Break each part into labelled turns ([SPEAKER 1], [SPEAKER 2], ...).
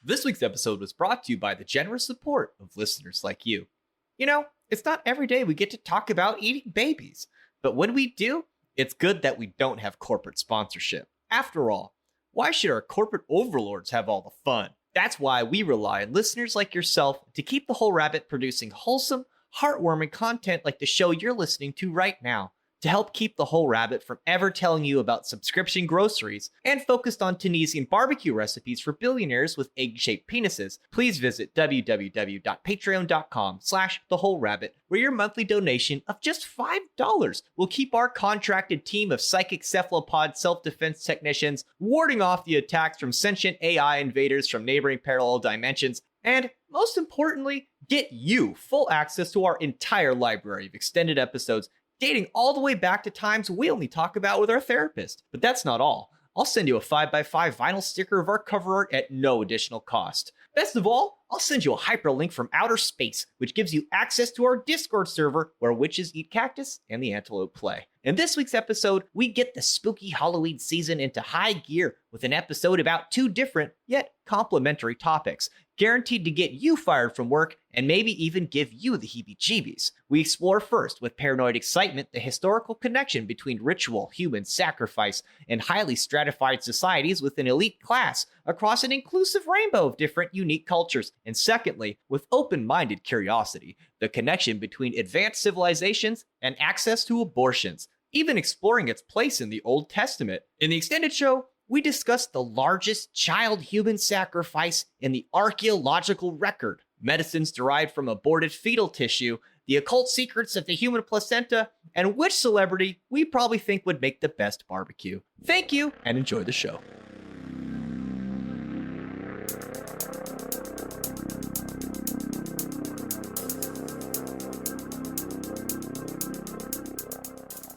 [SPEAKER 1] This week's episode was brought to you by the generous support of listeners like you. You know, it's not every day we get to talk about eating babies, but when we do, it's good that we don't have corporate sponsorship. After all, why should our corporate overlords have all the fun? That's why we rely on listeners like yourself to keep The Whole Rabbit producing wholesome, heartwarming content like the show you're listening to right now. To help keep The Whole Rabbit from ever telling you about subscription groceries and focused on Tunisian barbecue recipes for billionaires with egg-shaped penises, please visit www.patreon.com/thewholerabbit, where your monthly donation of just $5 will keep our contracted team of psychic cephalopod self-defense technicians warding off the attacks from sentient AI invaders from neighboring parallel dimensions, and most importantly, get you full access to our entire library of extended episodes dating all the way back to times we only talk about with our therapist. But that's not all. I'll send you a 5x5 vinyl sticker of our cover art at no additional cost. Best of all, I'll send you a hyperlink from outer space, which gives you access to our Discord server where witches eat cactus and the antelope play. In this week's episode, we get the spooky Halloween season into high gear with an episode about two different, yet complementary topics, guaranteed to get you fired from work and maybe even give you the heebie-jeebies. We explore first, with paranoid excitement, the historical connection between ritual, human sacrifice, and highly stratified societies with an elite class across an inclusive rainbow of different unique cultures. And secondly, with open-minded curiosity, the connection between advanced civilizations and access to abortions, even exploring its place in the Old Testament. In the extended show, we discuss the largest child human sacrifice in the archaeological record, medicines derived from aborted fetal tissue, the occult secrets of the human placenta, and which celebrity we probably think would make the best barbecue. Thank you, and enjoy the show.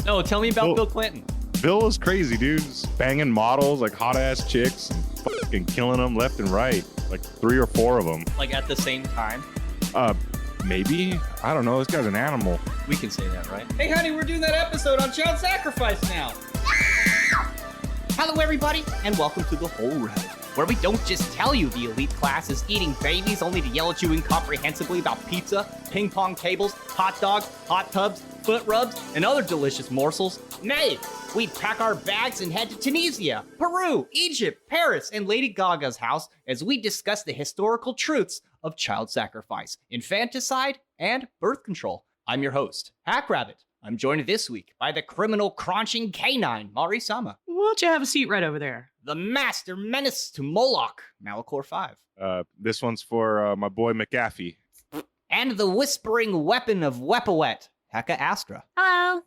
[SPEAKER 1] No, tell me about Bill Clinton.
[SPEAKER 2] Bill was crazy, dude. Just banging models, like hot-ass chicks, and fucking killing them left and right. Like 3 or 4 of them.
[SPEAKER 1] Like at the same time?
[SPEAKER 2] Maybe. I don't know. This guy's an animal.
[SPEAKER 1] We can say that, right?
[SPEAKER 3] Hey, honey, we're doing that episode on child sacrifice now.
[SPEAKER 1] Hello, everybody, and welcome to The Whole Rabbit, where we don't just tell you the elite class is eating babies only to yell at you incomprehensibly about pizza, ping pong tables, hot dogs, hot tubs, foot rubs, and other delicious morsels. Nay, we pack our bags and head to Tunisia, Peru, Egypt, Paris, and Lady Gaga's house as we discuss the historical truths of child sacrifice, infanticide, and birth control. I'm your host, Hack Rabbit. I'm joined this week by the criminal crunching canine, Mari Sama.
[SPEAKER 4] Why don't you have a seat right over there?
[SPEAKER 1] The master menace to Moloch, Malachor 5.
[SPEAKER 2] This one's for my boy McAfee.
[SPEAKER 1] And the whispering weapon of Wepawet, Heka Astra.
[SPEAKER 4] Hello.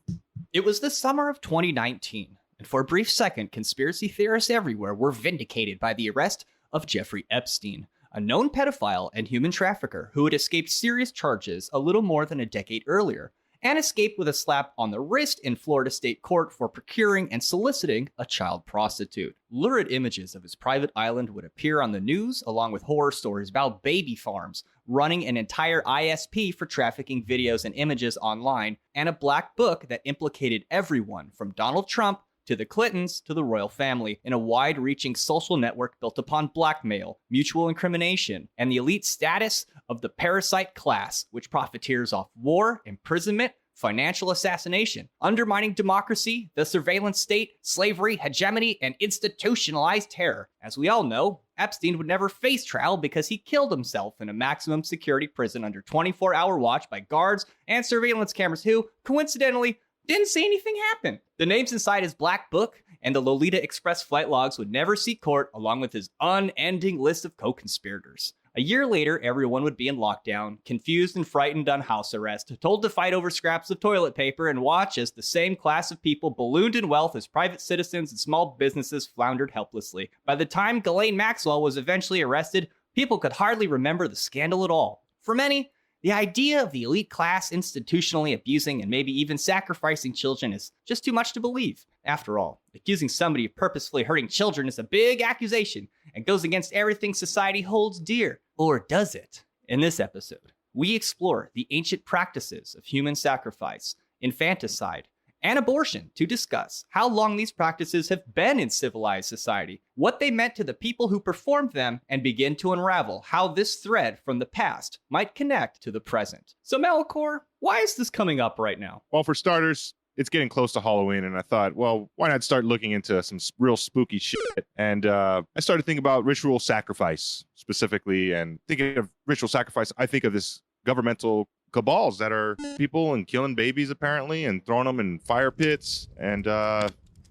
[SPEAKER 1] It was the summer of 2019, and for a brief second, conspiracy theorists everywhere were vindicated by the arrest of Jeffrey Epstein, a known pedophile and human trafficker who had escaped serious charges a little more than a decade earlier, and escaped with a slap on the wrist in Florida State Court for procuring and soliciting a child prostitute. Lurid images of his private island would appear on the news, along with horror stories about baby farms, running an entire ISP for trafficking videos and images online, and a black book that implicated everyone from Donald Trump to the Clintons to the royal family in a wide-reaching social network built upon blackmail, mutual incrimination, and the elite status of the parasite class, which profiteers off war, imprisonment, financial assassination, undermining democracy, the surveillance state, slavery, hegemony, and institutionalized terror. As we all know, Epstein would never face trial because he killed himself in a maximum security prison under 24-hour watch by guards and surveillance cameras who, coincidentally, didn't see anything happen. The names inside his black book and the Lolita Express flight logs would never see court, along with his unending list of co-conspirators. A year later, everyone would be in lockdown, confused and frightened on house arrest, told to fight over scraps of toilet paper and watch as the same class of people ballooned in wealth as private citizens and small businesses floundered helplessly. By the time Ghislaine Maxwell was eventually arrested, people could hardly remember the scandal at all. For many, the idea of the elite class institutionally abusing and maybe even sacrificing children is just too much to believe. After all, accusing somebody of purposefully hurting children is a big accusation and goes against everything society holds dear. Or does it? In this episode, we explore the ancient practices of human sacrifice, infanticide, and abortion to discuss how long these practices have been in civilized society, what they meant to the people who performed them, and begin to unravel how this thread from the past might connect to the present. So Malachor, why is this coming up right now?
[SPEAKER 2] Well, for starters, it's getting close to Halloween, and I thought, well, why not start looking into some real spooky shit? And I started thinking about ritual sacrifice specifically, and thinking of ritual sacrifice, I think of this governmental cabals that are people and killing babies apparently and throwing them in fire pits, and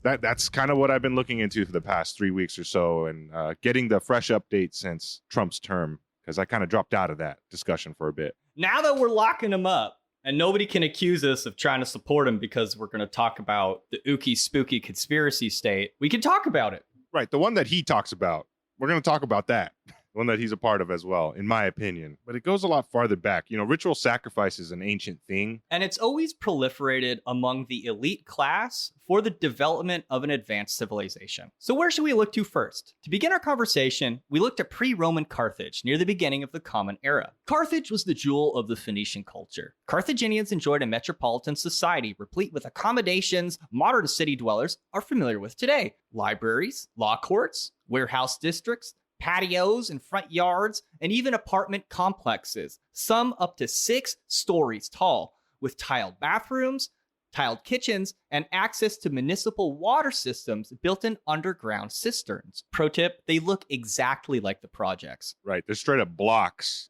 [SPEAKER 2] that's kind of what I've been looking into for the past 3 weeks or so, and getting the fresh update since Trump's term, because I kind of dropped out of that discussion for a bit.
[SPEAKER 1] Now that we're locking him up, and nobody can accuse us of trying to support him because we're going to talk about the ooky spooky conspiracy state, we can talk about it.
[SPEAKER 2] Right, the one that he talks about, we're going to talk about that. One that he's a part of as well, in my opinion. But it goes a lot farther back. You know, ritual sacrifice is an ancient thing.
[SPEAKER 1] And it's always proliferated among the elite class for the development of an advanced civilization. So where should we look to first? To begin our conversation, we looked at pre-Roman Carthage near the beginning of the Common Era. Carthage was the jewel of the Phoenician culture. Carthaginians enjoyed a metropolitan society replete with accommodations modern city dwellers are familiar with today. Libraries, law courts, warehouse districts, patios and front yards, and even apartment complexes, some up to 6 stories tall, with tiled bathrooms, tiled kitchens, and access to municipal water systems built in underground cisterns. Pro tip, they look exactly like the projects.
[SPEAKER 2] Right, they're straight up blocks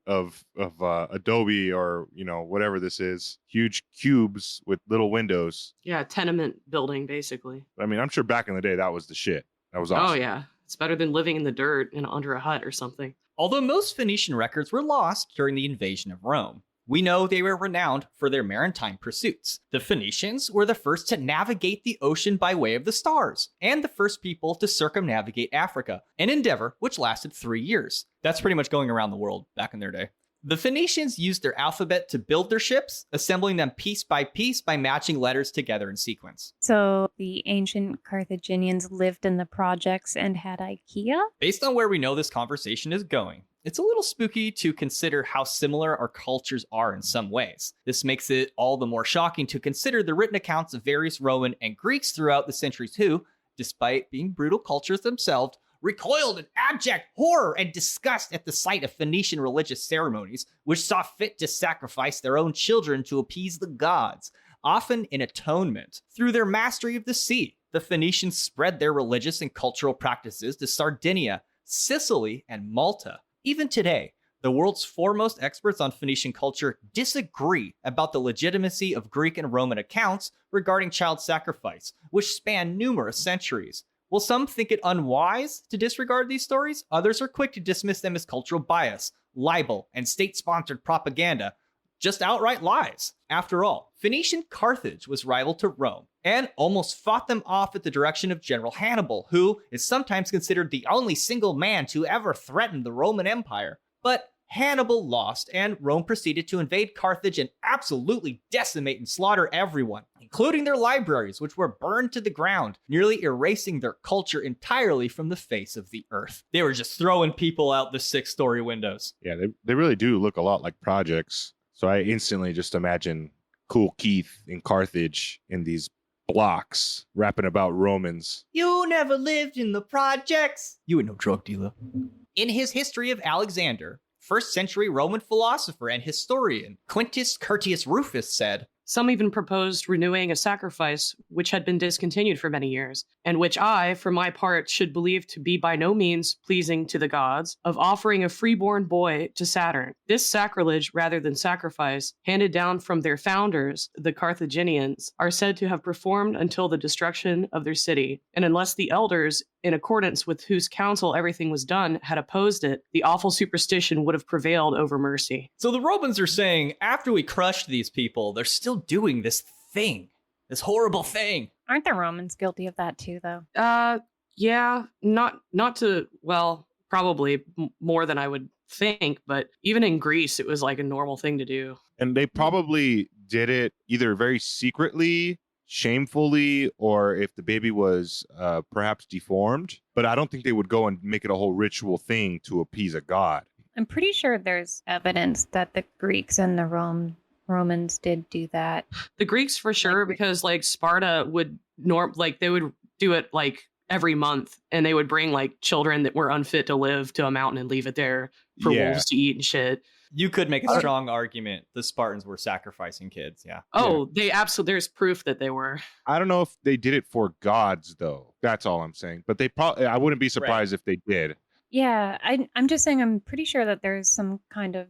[SPEAKER 2] of adobe or, you know, whatever this is. Huge cubes with little windows.
[SPEAKER 4] Yeah, tenement building, basically.
[SPEAKER 2] I mean, I'm sure back in the day that was the shit. That was awesome.
[SPEAKER 4] Oh, yeah. It's better than living in the dirt and under a hut or something.
[SPEAKER 1] Although most Phoenician records were lost during the invasion of Rome, we know they were renowned for their maritime pursuits. The Phoenicians were the first to navigate the ocean by way of the stars, and the first people to circumnavigate Africa, an endeavor which lasted 3 years. That's pretty much going around the world back in their day. The Phoenicians used their alphabet to build their ships, assembling them piece by matching letters together in sequence.
[SPEAKER 5] So the ancient Carthaginians lived in the projects and had IKEA?
[SPEAKER 1] Based on where we know this conversation is going, it's a little spooky to consider how similar our cultures are in some ways. This makes it all the more shocking to consider the written accounts of various Roman and Greeks throughout the centuries who, despite being brutal cultures themselves, recoiled in abject horror and disgust at the sight of Phoenician religious ceremonies, which saw fit to sacrifice their own children to appease the gods, often in atonement. Through their mastery of the sea, the Phoenicians spread their religious and cultural practices to Sardinia, Sicily, and Malta. Even today, the world's foremost experts on Phoenician culture disagree about the legitimacy of Greek and Roman accounts regarding child sacrifice, which span numerous centuries. While some think it unwise to disregard these stories, others are quick to dismiss them as cultural bias, libel, and state-sponsored propaganda, just outright lies. After all, Phoenician Carthage was rival to Rome, and almost fought them off at the direction of General Hannibal, who is sometimes considered the only single man to ever threaten the Roman Empire. But Hannibal lost, and Rome proceeded to invade Carthage and absolutely decimate and slaughter everyone, including their libraries, which were burned to the ground, nearly erasing their culture entirely from the face of the earth. They were just throwing people out the 6-story windows.
[SPEAKER 2] Yeah, they really do look a lot like projects. So I instantly just imagine Cool Keith in Carthage in these blocks rapping about Romans.
[SPEAKER 1] You never lived in the projects. You ain't no drug dealer. In his History of Alexander, 1st century Roman philosopher and historian Quintus Curtius Rufus said,
[SPEAKER 4] Some even proposed renewing a sacrifice which had been discontinued for many years, and which I, for my part, should believe to be by no means pleasing to the gods, of offering a freeborn boy to Saturn. This sacrilege, rather than sacrifice, handed down from their founders, the Carthaginians, are said to have performed until the destruction of their city, and unless the elders, in accordance with whose counsel everything was done, had opposed it, the awful superstition would have prevailed over mercy.
[SPEAKER 1] So the Romans are saying, after we crushed these people, they're still doing this thing, this horrible thing.
[SPEAKER 5] Aren't the Romans guilty of that too, though?
[SPEAKER 4] Yeah, not to, well, probably more than I would think, but even in Greece, it was like a normal thing to do.
[SPEAKER 2] And they probably did it either very secretly, shamefully, or if the baby was perhaps deformed. But I don't think they would go and make it a whole ritual thing to appease a god.
[SPEAKER 5] I'm pretty sure there's evidence that the Greeks and the Romans did do that.
[SPEAKER 4] The Greeks for sure, because like Sparta would they would do it like every month, and they would bring like children that were unfit to live to a mountain and leave it there for
[SPEAKER 2] Yeah.
[SPEAKER 4] wolves to eat and shit.
[SPEAKER 1] You could make a strong argument the Spartans were sacrificing kids. Yeah.
[SPEAKER 4] Oh, they absolutely. There's proof that they were.
[SPEAKER 2] I don't know if they did it for gods though. That's all I'm saying. But they probably, I wouldn't be surprised if they did.
[SPEAKER 5] Yeah, I'm just saying I'm pretty sure that there's some kind of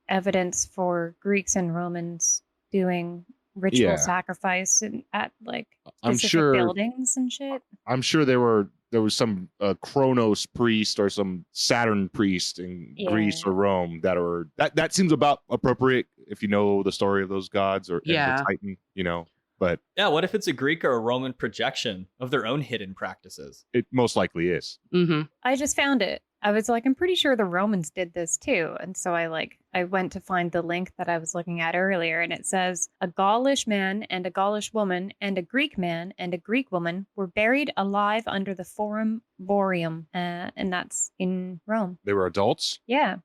[SPEAKER 5] evidence for Greeks and Romans doing ritual
[SPEAKER 2] Yeah.
[SPEAKER 5] sacrifice at like
[SPEAKER 2] I'm
[SPEAKER 5] specific
[SPEAKER 2] sure.
[SPEAKER 5] buildings and shit.
[SPEAKER 2] I'm sure there was some Kronos priest or some Saturn priest in Greece
[SPEAKER 5] Yeah.
[SPEAKER 2] or Rome that seems about appropriate if you know the story of those gods or and
[SPEAKER 4] Yeah.
[SPEAKER 2] the Titan, you know. But
[SPEAKER 1] Yeah, what if it's a Greek or a Roman projection of their own hidden practices?
[SPEAKER 2] it most likely is.
[SPEAKER 4] Mm-hmm.
[SPEAKER 5] I just found it. I was like, I'm pretty sure the Romans did this too. And so I went to find the link that I was looking at earlier, and it says a Gaulish man and a Gaulish woman and a Greek man and a Greek woman were buried alive under the Forum Boreum, and that's in Rome.
[SPEAKER 2] They were adults.
[SPEAKER 5] Yeah,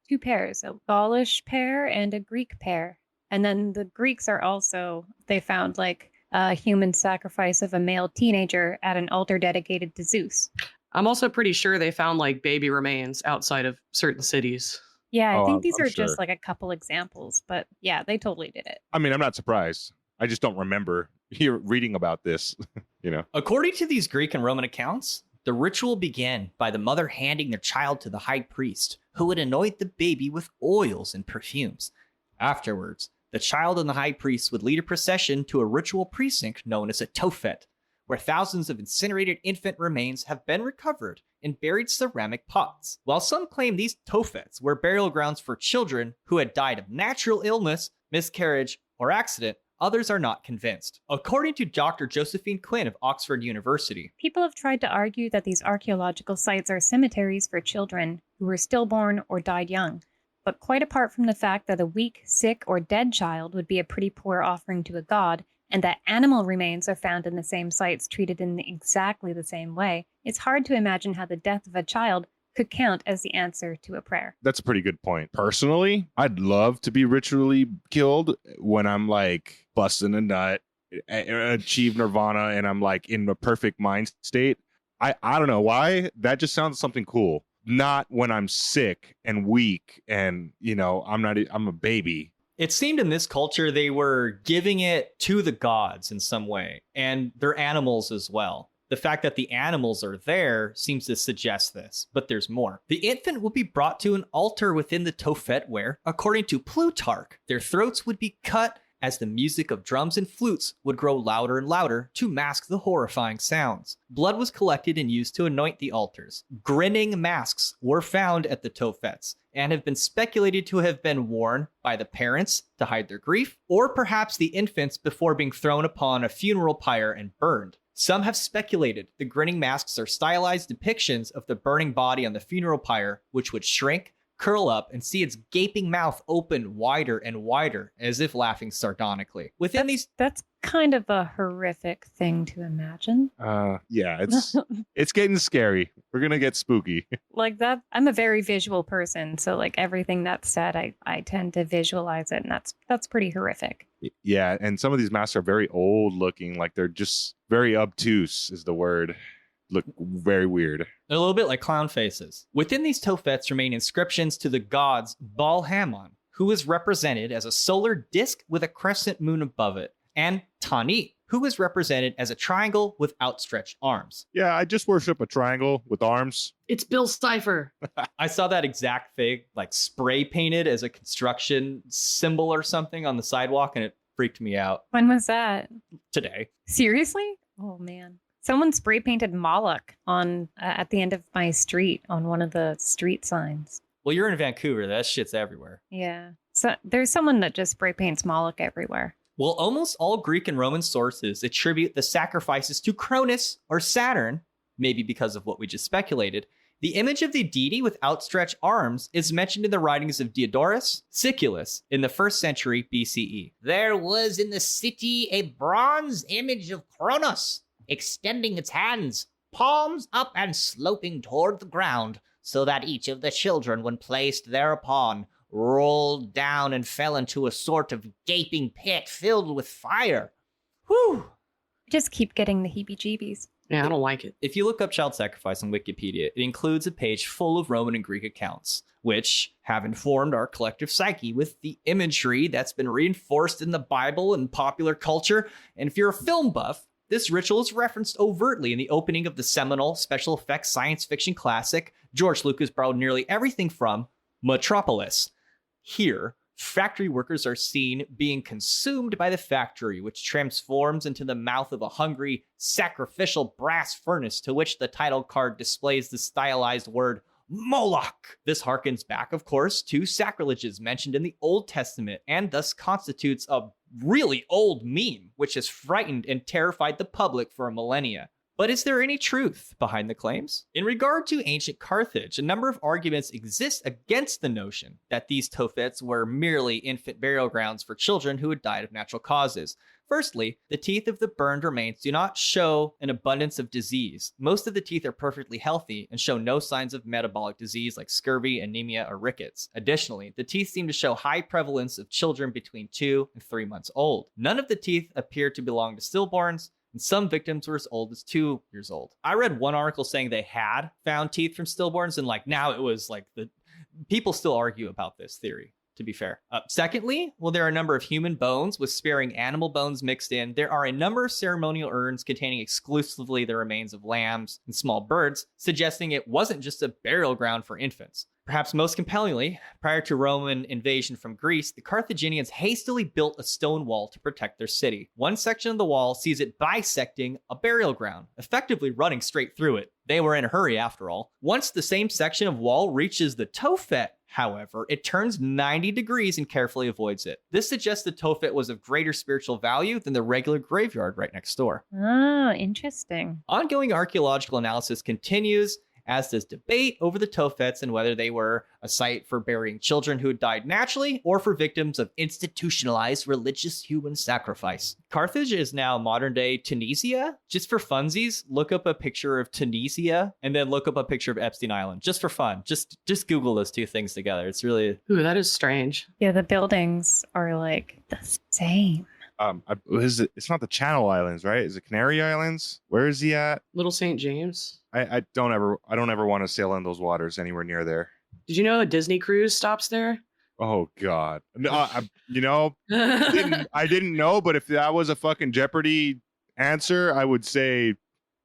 [SPEAKER 5] two pairs, a Gaulish pair and a Greek pair. And then the Greeks are also, they found like a human sacrifice of a male teenager at an altar dedicated to Zeus.
[SPEAKER 4] I'm also pretty sure they found like baby remains outside of certain cities.
[SPEAKER 5] Yeah, I
[SPEAKER 2] Oh,
[SPEAKER 5] think these
[SPEAKER 2] I'm
[SPEAKER 5] are just
[SPEAKER 2] sure.
[SPEAKER 5] like a couple examples, but yeah, they totally did it.
[SPEAKER 2] I mean, I'm not surprised. I just don't remember reading about this, you know.
[SPEAKER 1] According to these Greek and Roman accounts, the ritual began by the mother handing their child to the high priest, who would anoint the baby with oils and perfumes. Afterwards, the child and the high priest would lead a procession to a ritual precinct known as a tophet, where thousands of incinerated infant remains have been recovered in buried ceramic pots. While some claim these tophets were burial grounds for children who had died of natural illness, miscarriage, or accident, others are not convinced. According to Dr. Josephine Quinn of Oxford University,
[SPEAKER 5] People have tried to argue that these archaeological sites are cemeteries for children who were stillborn or died young. But quite apart from the fact that a weak, sick, or dead child would be a pretty poor offering to a god, and that animal remains are found in the same sites treated in exactly the same way, it's hard to imagine how the death of a child could count as the answer to a prayer.
[SPEAKER 2] That's a pretty good point. Personally, I'd love to be ritually killed when I'm like busting a nut, achieve nirvana, and I'm like in the perfect mind state. I don't know why. That just sounds something cool. Not when I'm sick and weak and, you know, I'm a baby.
[SPEAKER 1] it seemed in this culture they were giving it to the gods in some way, and their animals as well. The fact that the animals are there seems to suggest this, but there's more. The infant would be brought to an altar within the Tophet where, according to Plutarch, their throats would be cut as the music of drums and flutes would grow louder and louder to mask the horrifying sounds. Blood was collected and used to anoint the altars. Grinning masks were found at the Tophets and have been speculated to have been worn by the parents to hide their grief, or perhaps the infants before being thrown upon a funeral pyre and burned. Some have speculated the grinning masks are stylized depictions of the burning body on the funeral pyre, which would shrink, curl up, and see its gaping mouth open wider and wider, as if laughing sardonically. Within these...
[SPEAKER 5] That's kind of a horrific thing to imagine.
[SPEAKER 2] Yeah, it's getting scary. We're gonna get spooky.
[SPEAKER 5] Like that, I'm a very visual person, so like everything that's said, I tend to visualize it, and that's pretty horrific.
[SPEAKER 2] Yeah, and some of these masks are very old looking, like they're just very obtuse is the word. Look very weird.
[SPEAKER 1] They're a little bit like clown faces. Within these Tophets remain inscriptions to the gods Baal-Hamon, who is represented as a solar disk with a crescent moon above it, and Tanit, who is represented as a triangle with outstretched arms.
[SPEAKER 2] Yeah, I just worship a triangle with arms.
[SPEAKER 4] It's Bill Cipher.
[SPEAKER 1] I saw that exact thing, like spray painted as a construction symbol or something on the sidewalk, and it freaked me out
[SPEAKER 5] When was that?
[SPEAKER 1] today.
[SPEAKER 5] Seriously? Oh man. Someone spray painted Moloch on at the end of my street on one of the street signs.
[SPEAKER 1] Well, you're in Vancouver. That shit's everywhere.
[SPEAKER 5] Yeah. So there's someone that just spray paints Moloch everywhere.
[SPEAKER 1] Well, almost all Greek and Roman sources attribute the sacrifices to Cronus or Saturn, maybe because of what we just speculated. The image of the deity with outstretched arms is mentioned in the writings of Diodorus Siculus in the 1st century BCE.
[SPEAKER 6] There was in the city a bronze image of Cronus, extending its hands, palms up and sloping toward the ground, so that each of the children, when placed thereupon, rolled down and fell into a sort of gaping pit filled with fire. Whew!
[SPEAKER 5] Just keep getting the heebie-jeebies.
[SPEAKER 4] Yeah, I don't like it.
[SPEAKER 1] If you look up child sacrifice on Wikipedia, it includes a page full of Roman and Greek accounts, which have informed our collective psyche with the imagery that's been reinforced in the Bible and popular culture. And if you're a film buff, this ritual is referenced overtly in the opening of the seminal special effects science fiction classic George Lucas borrowed nearly everything from Metropolis. Here, factory workers are seen being consumed by the factory, which transforms into the mouth of a hungry, sacrificial brass furnace to which the title card displays the stylized word Moloch. This harkens back, of course, to sacrileges mentioned in the Old Testament and thus constitutes a really old meme, which has frightened and terrified the public for millennia. But is there any truth behind the claims? In regard to ancient Carthage, a number of arguments exist against the notion that these Tophets were merely infant burial grounds for children who had died of natural causes. Firstly, the teeth of the burned remains do not show an abundance of disease. Most of the teeth are perfectly healthy and show no signs of metabolic disease like scurvy, anemia, or rickets. Additionally, the teeth seem to show high prevalence of children between 2 and 3 months old. None of the teeth appear to belong to stillborns, and some victims were as old as 2 years old. I read one article saying they had found teeth from stillborns, and now it was the people still argue about this theory, to be fair. Secondly, well, there are a number of human bones with sparing animal bones mixed in. There are a number of ceremonial urns containing exclusively the remains of lambs and small birds, suggesting it wasn't just a burial ground for infants. Perhaps most compellingly, prior to Roman invasion from Greece, the Carthaginians hastily built a stone wall to protect their city. One section of the wall sees it bisecting a burial ground, effectively running straight through it. They were in a hurry after all. Once the same section of wall reaches the Tophet, however, it turns 90 degrees and carefully avoids it. This suggests the Tophet was of greater spiritual value than the regular graveyard right next door.
[SPEAKER 5] Oh, interesting.
[SPEAKER 1] Ongoing archaeological analysis continues, as does debate over the Tophets and whether they were a site for burying children who had died naturally or for victims of institutionalized religious human sacrifice. Carthage is now modern-day Tunisia. Just for funsies, look up a picture of Tunisia and then look up a picture of Epstein Island, just for fun. Just Google those two things together. It's really...
[SPEAKER 4] Ooh, that is strange.
[SPEAKER 5] Yeah, the buildings are the same.
[SPEAKER 2] It's not the Channel Islands, right? Is it Canary Islands? Where is he at?
[SPEAKER 4] Little St. James.
[SPEAKER 2] I don't ever want to sail in those waters anywhere near there.
[SPEAKER 4] Did you know a Disney cruise stops there?
[SPEAKER 2] Oh God! No, I didn't know, but if that was a fucking Jeopardy answer, I would say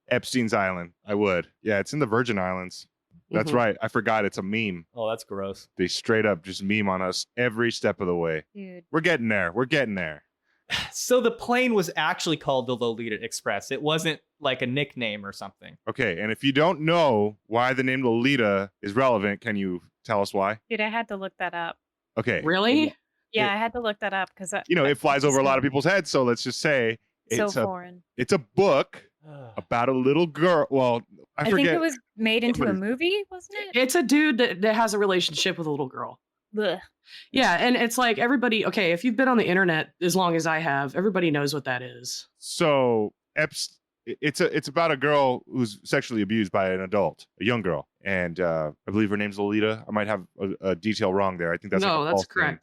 [SPEAKER 2] Epstein's Island. I would. Yeah, it's in the Virgin Islands. That's right. I forgot. It's a meme.
[SPEAKER 1] Oh, that's gross.
[SPEAKER 2] They straight up just meme on us every step of the way.
[SPEAKER 5] Dude.
[SPEAKER 2] We're getting there. We're getting there.
[SPEAKER 1] So the plane was actually called the Lolita Express. It wasn't like a nickname or something.
[SPEAKER 2] Okay, and if you don't know why the name Lolita is relevant, can you tell us why?
[SPEAKER 5] Dude, I had to look that up.
[SPEAKER 2] Okay.
[SPEAKER 4] Really?
[SPEAKER 5] Yeah, I had to look that up because
[SPEAKER 2] it flies over a lot of people's heads. So let's just say
[SPEAKER 5] foreign.
[SPEAKER 2] It's a book about a little girl. Well, I forget.
[SPEAKER 5] think it was made into a movie, wasn't it?
[SPEAKER 4] It's a dude that has a relationship with a little girl.
[SPEAKER 5] Ugh.
[SPEAKER 4] Yeah, and it's like everybody, okay, if you've been on the internet as long as I have, everybody knows what that is.
[SPEAKER 2] So it's about a girl who's sexually abused by an adult, a young girl. And I believe her name's Lolita. I might have a detail wrong there. I think that's
[SPEAKER 4] that's correct.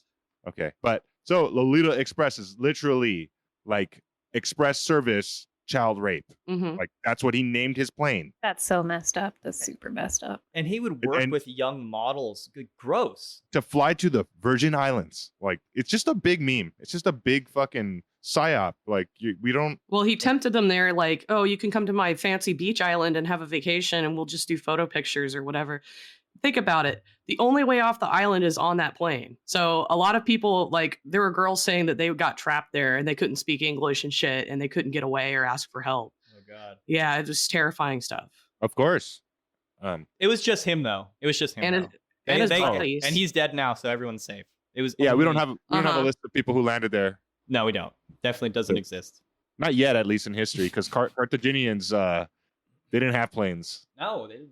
[SPEAKER 2] Okay. But so Lolita Express is literally like express service child rape.
[SPEAKER 4] Mm-hmm.
[SPEAKER 2] Like that's what he named his plane.
[SPEAKER 5] That's so messed up. That's super messed up.
[SPEAKER 1] And he would work with young models. Gross.
[SPEAKER 2] To fly to the Virgin Islands. Like it's just a big meme. It's just a big fucking psyop. Like we don't.
[SPEAKER 4] Well, he tempted them there like, oh, you can come to my fancy beach island and have a vacation and we'll just do photo pictures or whatever. Think about it. The only way off the island is on that plane. So a lot of people, there were girls saying that they got trapped there and they couldn't speak English and shit and they couldn't get away or ask for help.
[SPEAKER 1] Oh, God.
[SPEAKER 4] Yeah, it was terrifying stuff.
[SPEAKER 2] Of course.
[SPEAKER 1] It was just him, though. It was just him.
[SPEAKER 4] And his buddies.
[SPEAKER 1] And he's dead now, so everyone's safe. It was.
[SPEAKER 2] Yeah, we don't have a list of people who landed there.
[SPEAKER 1] No, we don't. Definitely doesn't exist.
[SPEAKER 2] Not yet, at least in history, because Carthaginians, they didn't have planes.
[SPEAKER 1] No, they didn't.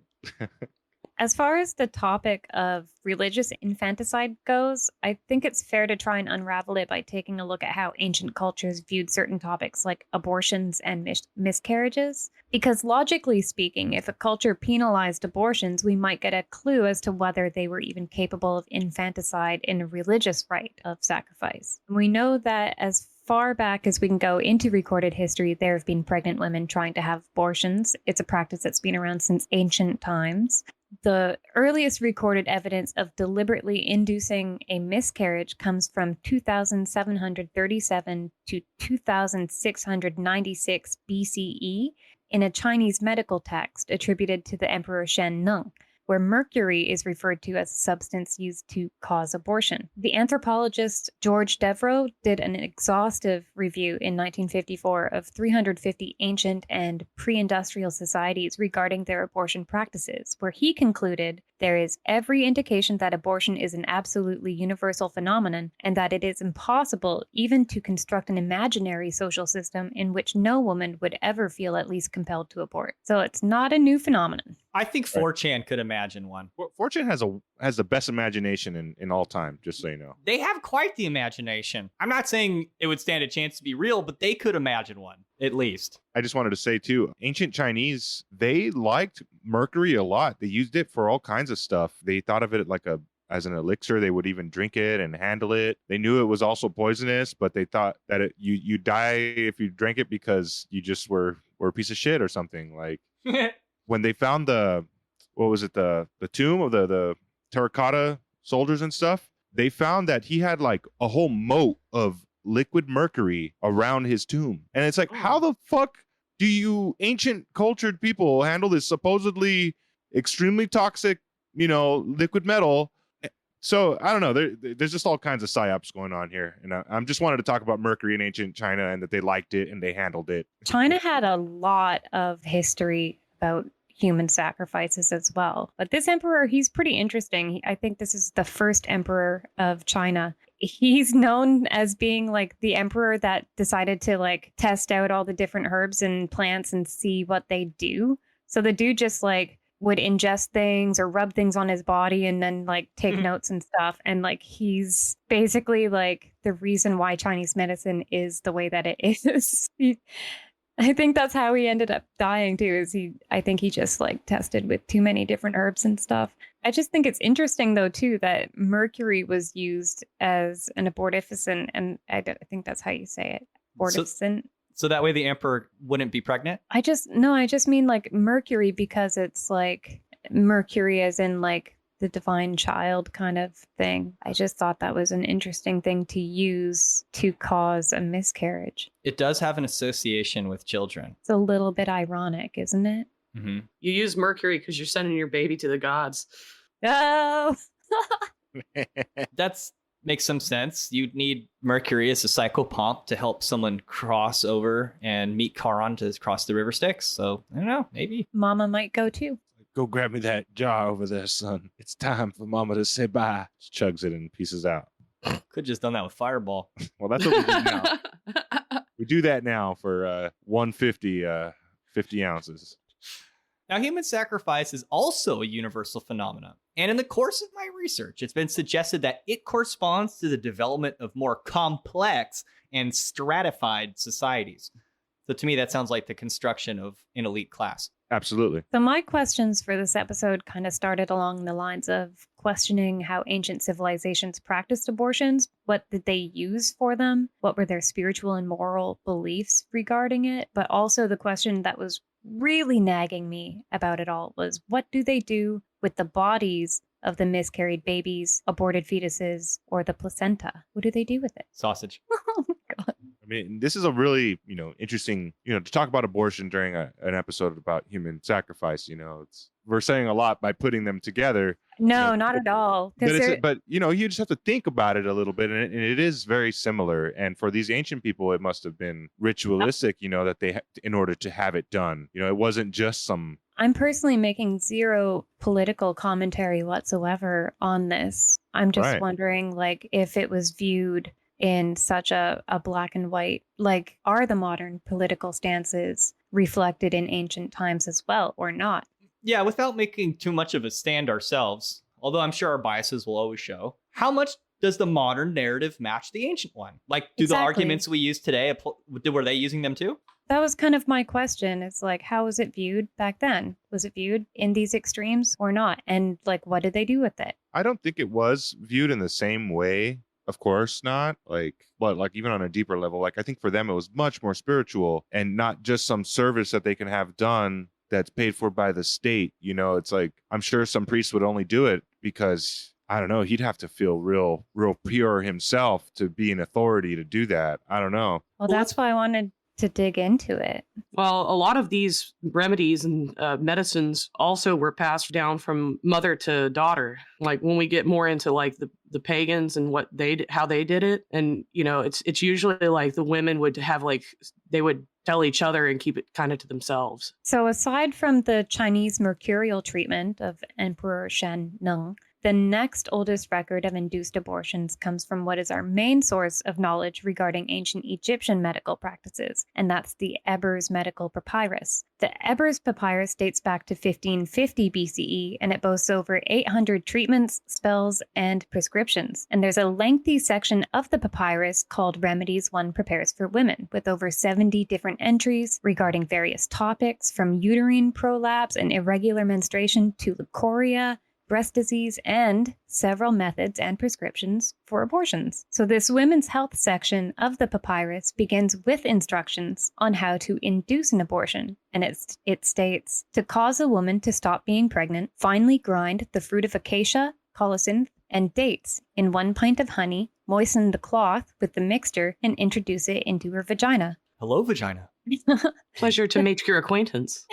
[SPEAKER 5] as far as the topic of religious infanticide goes, I think it's fair to try and unravel it by taking a look at how ancient cultures viewed certain topics like abortions and miscarriages. Because logically speaking, if a culture penalized abortions, we might get a clue as to whether they were even capable of infanticide in a religious rite of sacrifice. We know that as far back as we can go into recorded history, there have been pregnant women trying to have abortions. It's a practice that's been around since ancient times. The earliest recorded evidence of deliberately inducing a miscarriage comes from 2737 to 2696 BCE in a Chinese medical text attributed to the Emperor Shen Nung, where mercury is referred to as a substance used to cause abortion. The anthropologist George Devereux did an exhaustive review in 1954 of 350 ancient and pre-industrial societies regarding their abortion practices, where he concluded there is every indication that abortion is an absolutely universal phenomenon and that it is impossible even to construct an imaginary social system in which no woman would ever feel at least compelled to abort. So it's not a new phenomenon.
[SPEAKER 1] I think 4chan could imagine one.
[SPEAKER 2] 4chan has the best imagination in all time, just so you know.
[SPEAKER 1] They have quite the imagination. I'm not saying it would stand a chance to be real, but they could imagine one, at least.
[SPEAKER 2] I just wanted to say, too, ancient Chinese, they liked mercury a lot. They used it for all kinds of stuff. They thought of it like as an elixir. They would even drink it and handle it. They knew it was also poisonous, but they thought that you die if you drank it because you just were a piece of shit or something. Like when they found the tomb of the terracotta soldiers and stuff, they found that he had like a whole moat of liquid mercury around his tomb. And it's like, how the fuck do you ancient cultured people handle this supposedly extremely toxic, liquid metal? So I don't know. There's just all kinds of psyops going on here. And I'm just wanted to talk about mercury in ancient China and that they liked it and they handled it.
[SPEAKER 5] China had a lot of history about human sacrifices as well. But this emperor, he's pretty interesting. I think this is the first emperor of China. He's known as being like the emperor that decided to like test out all the different herbs and plants and see what they do. So the dude just like would ingest things or rub things on his body and then like take notes and stuff. And like he's basically like the reason why Chinese medicine is the way that it is. I think that's how he ended up dying too, I think he just like tested with too many different herbs and stuff. I just think it's interesting though too that mercury was used as an abortifacient, and I think that's how you say it. Abortifacient.
[SPEAKER 1] So that way the emperor wouldn't be pregnant?
[SPEAKER 5] I just mean like mercury because it's like mercury as in like the divine child kind of thing. I just thought that was an interesting thing to use to cause a miscarriage.
[SPEAKER 1] It does have an association with children.
[SPEAKER 5] It's a little bit ironic, isn't it?
[SPEAKER 1] Mm-hmm.
[SPEAKER 4] You use mercury because you're sending your baby to the gods.
[SPEAKER 5] Oh!
[SPEAKER 1] That makes some sense. You'd need mercury as a psychopomp to help someone cross over and meet Charon to cross the river Styx. So, I don't know, maybe.
[SPEAKER 5] Mama might go too.
[SPEAKER 2] Go grab me that jar over there, son. It's time for Mama to say bye. Just chugs it and pieces out.
[SPEAKER 1] Could just done that with Fireball.
[SPEAKER 2] Well, that's what we do now. We do that now for 150, 50 ounces.
[SPEAKER 1] Now, human sacrifice is also a universal phenomenon. And in the course of my research, it's been suggested that it corresponds to the development of more complex and stratified societies. So to me, that sounds like the construction of an elite class.
[SPEAKER 2] Absolutely.
[SPEAKER 5] So my questions for this episode kind of started along the lines of questioning how ancient civilizations practiced abortions. What did they use for them? What were their spiritual and moral beliefs regarding it? But also the question that was really nagging me about it all was, what do they do with the bodies of the miscarried babies, aborted fetuses, or the placenta? What do they do with it?
[SPEAKER 1] Sausage.
[SPEAKER 5] Oh my God.
[SPEAKER 2] I mean, this is a really, interesting, to talk about abortion during an episode about human sacrifice. We're saying a lot by putting them together.
[SPEAKER 5] No, not at all.
[SPEAKER 2] But you just have to think about it a little bit, and it is very similar. And for these ancient people, it must have been ritualistic, that they in order to have it done. It wasn't just some.
[SPEAKER 5] I'm personally making zero political commentary whatsoever on this. I'm just wondering, like, if it was viewed in such a black and white, like, are the modern political stances reflected in ancient times as well or not?
[SPEAKER 1] Yeah, without making too much of a stand ourselves, although I'm sure our biases will always show, how much does the modern narrative match the ancient one? Like, do the
[SPEAKER 5] Exactly.
[SPEAKER 1] arguments we use today, were they using them too?
[SPEAKER 5] That was kind of my question. It's like, how was it viewed back then? Was it viewed in these extremes or not? And like, what did they do with it?
[SPEAKER 2] I don't think it was viewed in the same way. Of course not. But even on a deeper level, I think for them it was much more spiritual and not just some service that they can have done that's paid for by the state. It's like, I'm sure some priests would only do it because, I don't know, he'd have to feel real pure himself to be an authority to do that. I don't know.
[SPEAKER 5] Well, that's why I wanted to dig into it.
[SPEAKER 4] Well, a lot of these remedies and medicines also were passed down from mother to daughter. Like when we get more into like the pagans and how they did it, and it's usually like the women would have they would tell each other and keep it kind of to themselves.
[SPEAKER 5] So aside from the Chinese mercurial treatment of Emperor Shen Nung, the next oldest record of induced abortions comes from what is our main source of knowledge regarding ancient Egyptian medical practices, and that's the Ebers Medical Papyrus. The Ebers Papyrus dates back to 1550 BCE, and it boasts over 800 treatments, spells, and prescriptions. And there's a lengthy section of the papyrus called Remedies One Prepares for Women, with over 70 different entries regarding various topics, from uterine prolapse and irregular menstruation to leukorrhea, breast disease, and several methods and prescriptions for abortions. So this women's health section of the papyrus begins with instructions on how to induce an abortion. And it states, to cause a woman to stop being pregnant, finely grind the fruit of acacia, colocynth, and dates in 1 pint of honey, moisten the cloth with the mixture, and introduce it into her vagina.
[SPEAKER 1] Hello, vagina.
[SPEAKER 4] Pleasure to make your acquaintance.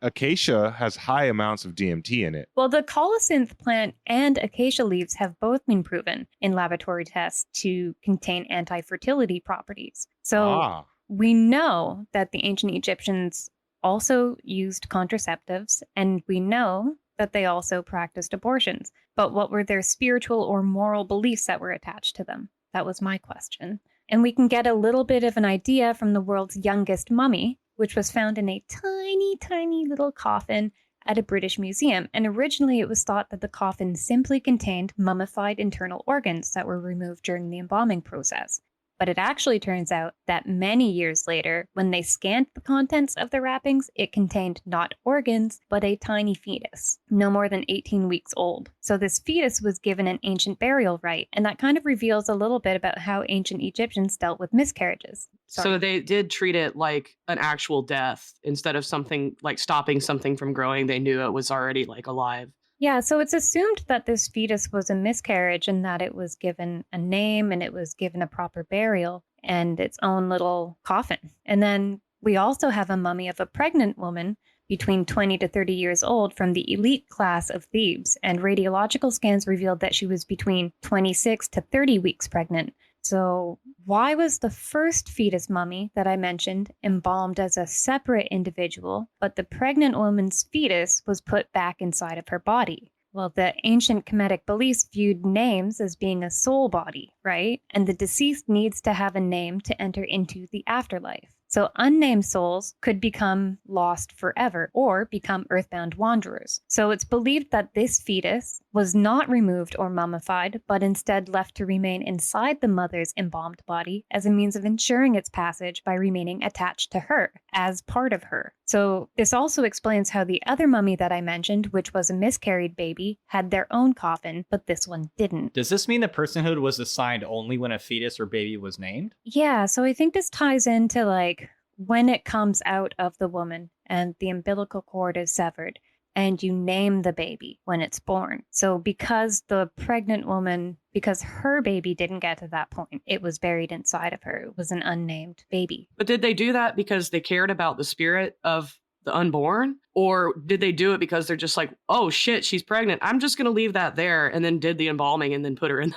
[SPEAKER 2] Acacia has high amounts of DMT in it.
[SPEAKER 5] Well, the colocynth plant and acacia leaves have both been proven in laboratory tests to contain anti-fertility properties. So we know that the ancient Egyptians also used contraceptives, and we know that they also practiced abortions. But what were their spiritual or moral beliefs that were attached to them? That was my question. And we can get a little bit of an idea from the world's youngest mummy, which was found in a tiny, tiny little coffin at a British museum. And originally it was thought that the coffin simply contained mummified internal organs that were removed during the embalming process. But it actually turns out that many years later, when they scanned the contents of the wrappings, it contained not organs, but a tiny fetus, no more than 18 weeks old. So this fetus was given an ancient burial rite, and that kind of reveals a little bit about how ancient Egyptians dealt with miscarriages.
[SPEAKER 4] So they did treat it like an actual death instead of something like stopping something from growing. They knew it was already like alive.
[SPEAKER 5] Yeah, so it's assumed that this fetus was a miscarriage and that it was given a name and it was given a proper burial and its own little coffin. And then we also have a mummy of a pregnant woman between 20 to 30 years old from the elite class of Thebes, and radiological scans revealed that she was between 26 to 30 weeks pregnant. So why was the first fetus mummy that I mentioned embalmed as a separate individual, but the pregnant woman's fetus was put back inside of her body? Well, the ancient Kemetic beliefs viewed names as being a soul body, right? And the deceased needs to have a name to enter into the afterlife. So unnamed souls could become lost forever or become earthbound wanderers. So it's believed that this fetus was not removed or mummified, but instead left to remain inside the mother's embalmed body as a means of ensuring its passage by remaining attached to her, as part of her. So this also explains how the other mummy that I mentioned, which was a miscarried baby, had their own coffin, but this one didn't.
[SPEAKER 1] Does this mean that personhood was assigned only when a fetus or baby was named?
[SPEAKER 5] Yeah, so I think this ties into like when it comes out of the woman and the umbilical cord is severed and you name the baby when it's born. So because the pregnant woman, because her baby didn't get to that point, it was buried inside of her. It was an unnamed baby.
[SPEAKER 4] But did they do that because they cared about the spirit of the unborn? Or did they do it because they're just like, oh shit, she's pregnant, I'm just going to leave that there, and then did the embalming and then put her in,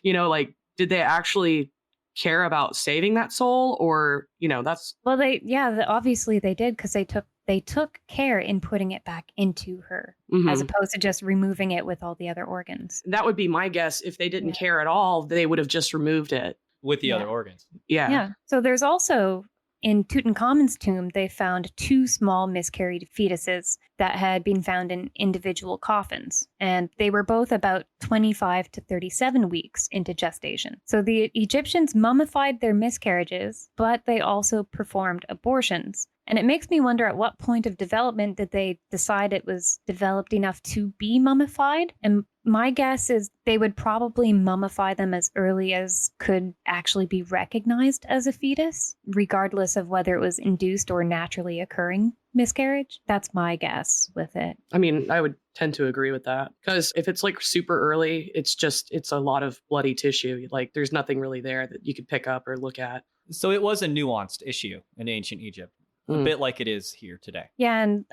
[SPEAKER 4] did they actually care about saving that soul? Or, that's...
[SPEAKER 5] Well, obviously they did, because they took care in putting it back into her, as opposed to just removing it with all the other organs.
[SPEAKER 4] That would be my guess. If they didn't care at all, they would have just removed it.
[SPEAKER 1] With the other organs.
[SPEAKER 4] Yeah.
[SPEAKER 5] So there's also In Tutankhamun's tomb, they found 2 small miscarried fetuses that had been found in individual coffins, and they were both about 25 to 37 weeks into gestation. So the Egyptians mummified their miscarriages, but they also performed abortions. And it makes me wonder, at what point of development did they decide it was developed enough to be mummified? And my guess is they would probably mummify them as early as could actually be recognized as a fetus, regardless of whether it was induced or naturally occurring miscarriage. That's my guess with it.
[SPEAKER 4] I mean, I would tend to agree with that, because if it's like super early, it's a lot of bloody tissue. Like there's nothing really there that you could pick up or look at.
[SPEAKER 1] So it was a nuanced issue in ancient Egypt, a bit like it is here today.
[SPEAKER 5] Yeah, and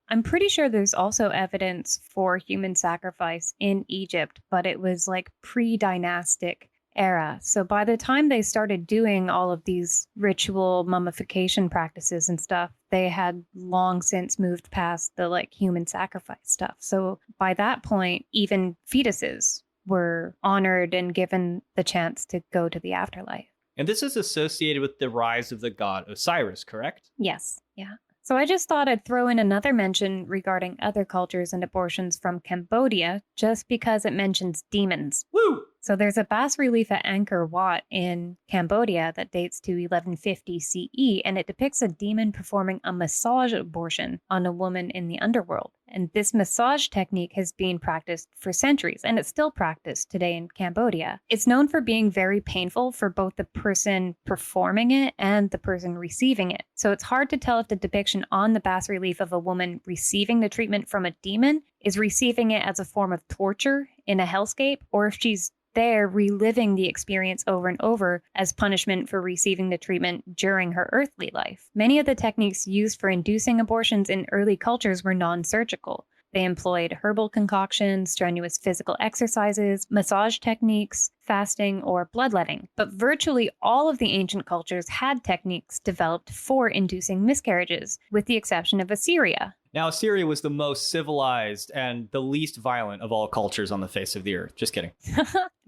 [SPEAKER 5] I'm pretty sure there's also evidence for human sacrifice in Egypt, but it was like pre-dynastic era. So by the time they started doing all of these ritual mummification practices and stuff, they had long since moved past the like human sacrifice stuff. So by that point, even fetuses were honored and given the chance to go to the afterlife.
[SPEAKER 1] And this is associated with the rise of the god Osiris, correct?
[SPEAKER 5] Yes. Yeah. So I just thought I'd throw in another mention regarding other cultures and abortions from Cambodia, just because it mentions demons.
[SPEAKER 1] Woo!
[SPEAKER 5] So there's a bas-relief at Angkor Wat in Cambodia that dates to 1150 CE, and it depicts a demon performing a massage abortion on a woman in the underworld. And this massage technique has been practiced for centuries, and it's still practiced today in Cambodia. It's known for being very painful for both the person performing it and the person receiving it. So it's hard to tell if the depiction on the bas-relief of a woman receiving the treatment from a demon is receiving it as a form of torture in a hellscape, or if she's there reliving the experience over and over as punishment for receiving the treatment during her earthly life. Many of the techniques used for inducing abortions in early cultures were non-surgical. They employed herbal concoctions, strenuous physical exercises, massage techniques, fasting, or bloodletting. But virtually all of the ancient cultures had techniques developed for inducing miscarriages, with the exception of Assyria.
[SPEAKER 1] Now, Assyria was the most civilized and the least violent of all cultures on the face of the earth. Just kidding.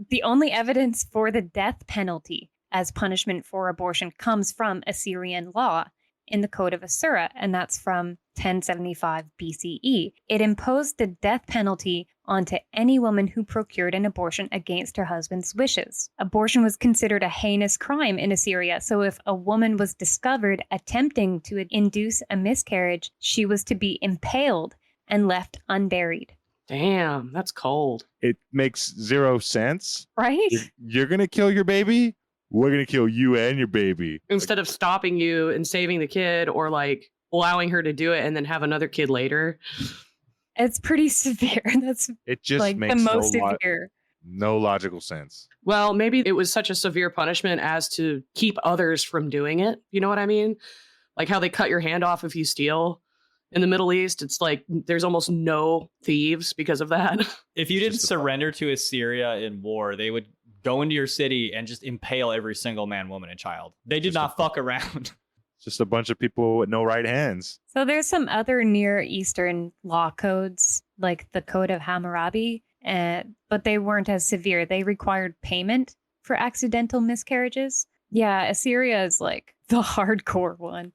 [SPEAKER 5] The only evidence for the death penalty as punishment for abortion comes from Assyrian law in the Code of Asura, and that's from 1075 BCE. It imposed the death penalty onto any woman who procured an abortion against her husband's wishes. Abortion was considered a heinous crime in Assyria, so if a woman was discovered attempting to induce a miscarriage, she was to be impaled and left unburied.
[SPEAKER 4] Damn, that's cold.
[SPEAKER 2] It makes zero sense.
[SPEAKER 5] Right?
[SPEAKER 2] You're going to kill your baby? We're going to kill you and your baby.
[SPEAKER 4] Instead of stopping you and saving the kid, or like allowing her to do it and then have another kid later.
[SPEAKER 5] It's pretty severe. That's
[SPEAKER 2] It just
[SPEAKER 5] like
[SPEAKER 2] makes
[SPEAKER 5] the most severe.
[SPEAKER 2] no logical sense.
[SPEAKER 4] Well, maybe it was such a severe punishment as to keep others from doing it. You know what I mean? Like how they cut your hand off if you steal. In the Middle East, it's like there's almost no thieves because of that.
[SPEAKER 1] If you didn't surrender to Assyria in war, they would go into your city and just impale every single man, woman, and child. They did not fuck around.
[SPEAKER 2] Just a bunch of people with no right hands.
[SPEAKER 5] So there's some other Near Eastern law codes, like the Code of Hammurabi, but they weren't as severe. They required payment for accidental miscarriages. Yeah, Assyria is like the hardcore one.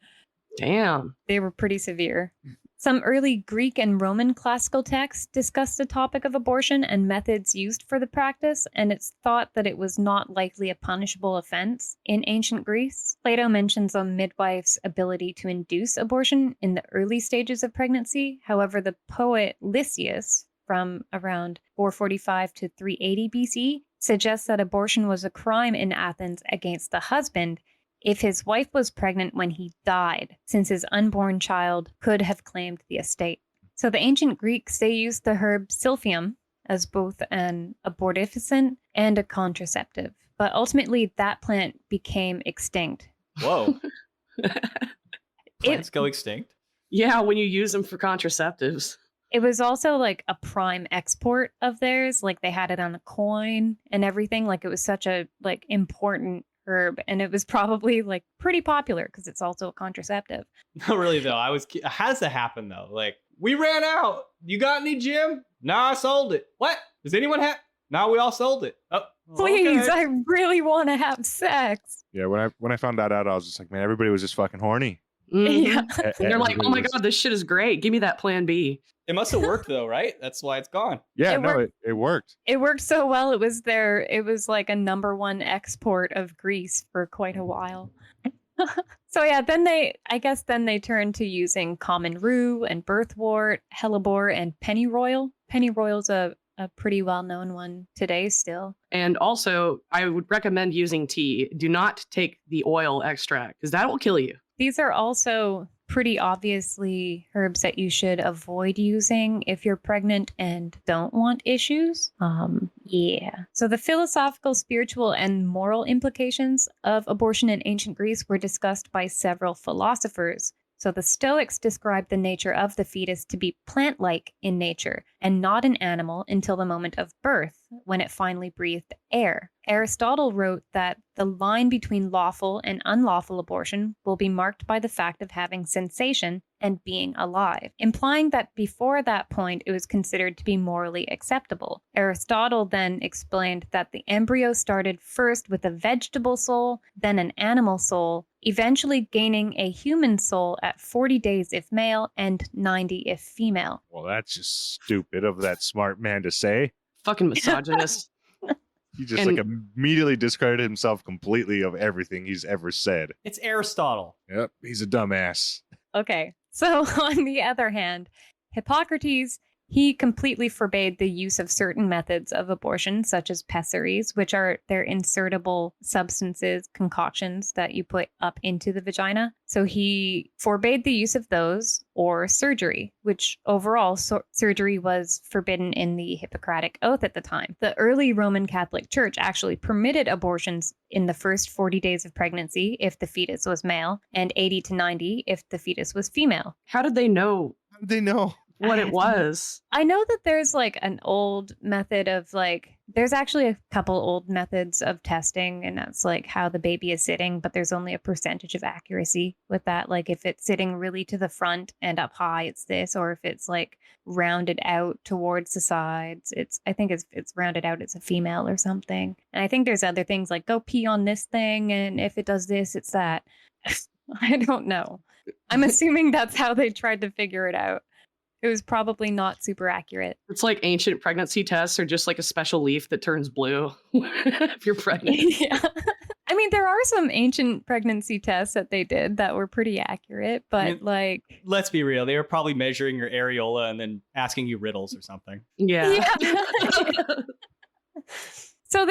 [SPEAKER 4] Damn.
[SPEAKER 5] They were pretty severe. Some early Greek and Roman classical texts discuss the topic of abortion and methods used for the practice, and it's thought that it was not likely a punishable offense in ancient Greece. Plato mentions a midwife's ability to induce abortion in the early stages of pregnancy. However, the poet Lysias, from around 445 to 380 BC, suggests that abortion was a crime in Athens against the husband if his wife was pregnant when he died, since his unborn child could have claimed the estate. So the ancient Greeks, they used the herb silphium as both an abortifacient and a contraceptive. But ultimately, that plant became extinct.
[SPEAKER 1] Whoa. Plants go extinct?
[SPEAKER 4] Yeah, when you use them for contraceptives.
[SPEAKER 5] It was also like a prime export of theirs. Like they had it on a coin and everything. Like it was such a like important herb, and it was probably like pretty popular because it's also a contraceptive.
[SPEAKER 1] No, really though. How does that happen though? Like, we ran out. You got any, Jim? Nah, I sold it. What? Does anyone have? Nah, we all sold it. Oh,
[SPEAKER 5] Please,
[SPEAKER 1] Okay.
[SPEAKER 5] I really want to have sex.
[SPEAKER 2] Yeah, when I found that out, I was just like, man, everybody was just fucking horny.
[SPEAKER 4] Mhm.
[SPEAKER 5] Yeah.
[SPEAKER 4] And they're like,
[SPEAKER 2] Everybody
[SPEAKER 4] oh my
[SPEAKER 2] was-
[SPEAKER 4] God, this shit is great. Give me that plan B.
[SPEAKER 1] It must have worked though, right? That's why it's gone.
[SPEAKER 2] Yeah,
[SPEAKER 5] It
[SPEAKER 2] no, it worked.
[SPEAKER 5] It worked so well. It was like a #1 export of Greece for quite a while. So yeah, then they turned to using common rue and birthwort, hellebore, and pennyroyal. Pennyroyal's a pretty well-known one today still.
[SPEAKER 4] And also, I would recommend using tea. Do not take the oil extract because that will kill you.
[SPEAKER 5] These are also pretty obviously herbs that you should avoid using if you're pregnant and don't want issues. Yeah. So the philosophical, spiritual, and moral implications of abortion in ancient Greece were discussed by several philosophers. So the Stoics described the nature of the fetus to be plant-like in nature and not an animal until the moment of birth, when it finally breathed air. Aristotle wrote that the line between lawful and unlawful abortion will be marked by the fact of having sensation and being alive, implying that before that point it was considered to be morally acceptable. Aristotle then explained that the embryo started first with a vegetable soul, then an animal soul, eventually gaining a human soul at 40 days if male and 90 if female.
[SPEAKER 2] Well, that's just stupid of that smart man to say.
[SPEAKER 4] Fucking misogynist.
[SPEAKER 2] He just
[SPEAKER 4] And-
[SPEAKER 2] like immediately discredited himself completely of everything he's ever said.
[SPEAKER 1] It's Aristotle.
[SPEAKER 2] Yep, he's a dumbass.
[SPEAKER 5] Okay, so on the other hand, Hippocrates, he completely forbade the use of certain methods of abortion, such as pessaries, which are their insertable substances, concoctions that you put up into the vagina. So he forbade the use of those, or surgery, which overall surgery was forbidden in the Hippocratic Oath at the time. The early Roman Catholic Church actually permitted abortions in the first 40 days of pregnancy if the fetus was male, and 80 to 90 if the fetus was female.
[SPEAKER 4] How did they know
[SPEAKER 2] How did they know?
[SPEAKER 4] what it was?
[SPEAKER 5] I know that there's like an old method of there's actually a couple old methods of testing, and that's like how the baby is sitting, but there's only a percentage of accuracy with that. Like if it's sitting really to the front and up high, it's this, or if it's like rounded out towards the sides, I think it's rounded out, it's a female or something. And I think there's other things like go pee on this thing, and if it does this, it's that. I don't know. I'm assuming that's how they tried to figure it out. It was probably not super accurate.
[SPEAKER 4] It's like ancient pregnancy tests are just like a special leaf that turns blue if you're pregnant.
[SPEAKER 5] Yeah. I mean, there are some ancient pregnancy tests that they did that were pretty accurate, but
[SPEAKER 1] Let's be real. They were probably measuring your areola and then asking you riddles or something.
[SPEAKER 4] Yeah.
[SPEAKER 5] So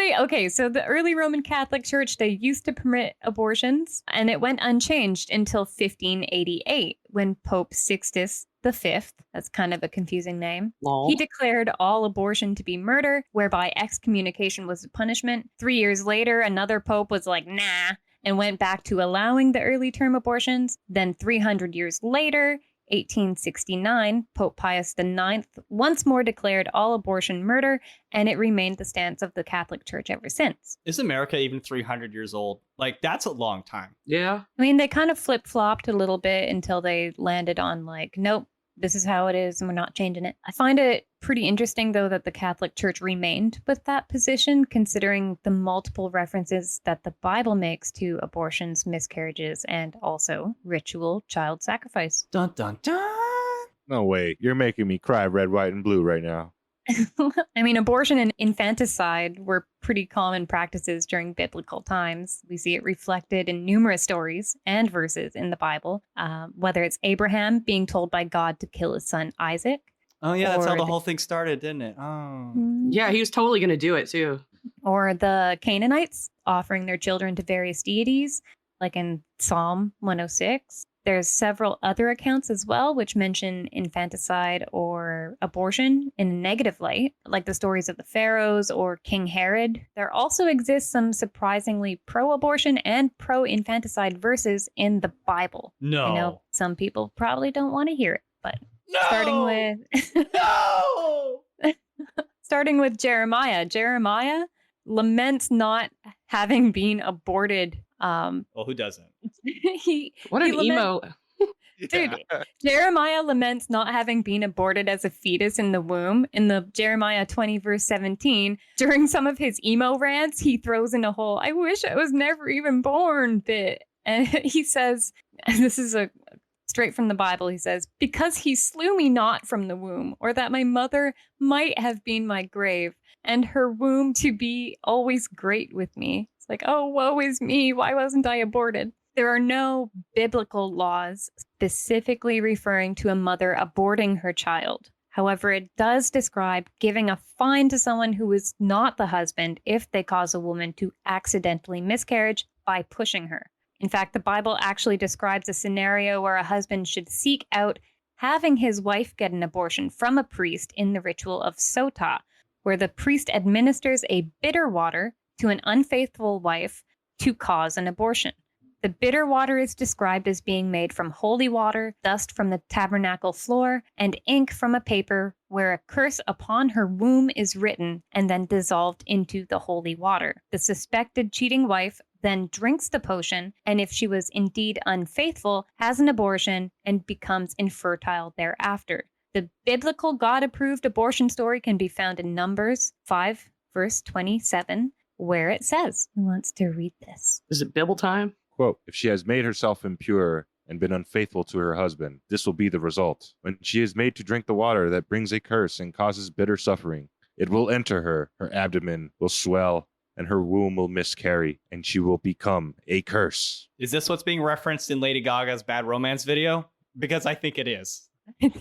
[SPEAKER 5] the early Roman Catholic Church, they used to permit abortions, and it went unchanged until 1588 when Pope Sixtus V, that's kind of a confusing name,
[SPEAKER 4] Lol.
[SPEAKER 5] he declared all abortion to be murder, whereby excommunication was the punishment. 3 years later, another pope was like, nah, and went back to allowing the early term abortions. Then 300 years later, 1869, Pope Pius IX once more declared all abortion murder, and it remained the stance of the Catholic Church ever since.
[SPEAKER 1] Is America even 300 years old? Like, that's a long time.
[SPEAKER 4] Yeah.
[SPEAKER 5] I mean, they kind of flip-flopped a little bit until they landed on like, nope, this is how it is, and we're not changing it. I find it pretty interesting, though, that the Catholic Church remained with that position, considering the multiple references that the Bible makes to abortions, miscarriages, and also ritual child sacrifice.
[SPEAKER 1] Dun, dun, dun.
[SPEAKER 2] No way. You're making me cry red, white, and blue right now.
[SPEAKER 5] I mean, abortion and infanticide were pretty common practices during biblical times. We see it reflected in numerous stories and verses in the Bible, whether it's Abraham being told by God to kill his son Isaac.
[SPEAKER 1] Oh, yeah, that's how
[SPEAKER 5] Or
[SPEAKER 1] the
[SPEAKER 5] the-
[SPEAKER 1] whole thing started, didn't it? Oh.
[SPEAKER 4] Yeah, he was totally going to do it too.
[SPEAKER 5] Or the Canaanites offering their children to various deities, like in Psalm 106. There's several other accounts as well, which mention infanticide or abortion in a negative light, like the stories of the pharaohs or King Herod. There also exists some surprisingly pro-abortion and pro-infanticide verses in the Bible.
[SPEAKER 1] No.
[SPEAKER 5] I know some people probably don't want to hear it, but
[SPEAKER 1] No!
[SPEAKER 5] starting with Jeremiah. Jeremiah laments not having been aborted.
[SPEAKER 1] Well, who doesn't?
[SPEAKER 5] he
[SPEAKER 4] What
[SPEAKER 5] he
[SPEAKER 4] an
[SPEAKER 5] lament-
[SPEAKER 4] emo.
[SPEAKER 5] Dude, Jeremiah laments not having been aborted as a fetus in the womb. In the Jeremiah 20, verse 17, during some of his emo rants, he throws in a whole, I wish I was never even born bit. And he says, this is a straight from the Bible, he says, because he slew me not from the womb, or that my mother might have been my grave, and her womb to be always great with me. It's like, oh, woe is me. Why wasn't I aborted? There are no biblical laws specifically referring to a mother aborting her child. However, it does describe giving a fine to someone who is not the husband if they cause a woman to accidentally miscarriage by pushing her. In fact, the Bible actually describes a scenario where a husband should seek out having his wife get an abortion from a priest in the ritual of sota, where the priest administers a bitter water to an unfaithful wife to cause an abortion. The bitter water is described as being made from holy water, dust from the tabernacle floor, and ink from a paper where a curse upon her womb is written and then dissolved into the holy water. The suspected cheating wife then drinks the potion, and if she was indeed unfaithful, has an abortion and becomes infertile thereafter. The biblical God-approved abortion story can be found in Numbers 5, verse 27, where it says, who wants to read this?
[SPEAKER 4] Is it Bible time?
[SPEAKER 2] Quote, if she has made herself impure and been unfaithful to her husband, this will be the result. When she is made to drink the water that brings a curse and causes bitter suffering, it will enter her, her abdomen will swell, and her womb will miscarry, and she will become a curse.
[SPEAKER 1] Is this what's being referenced in Lady Gaga's Bad Romance video? Because I think it is.
[SPEAKER 5] I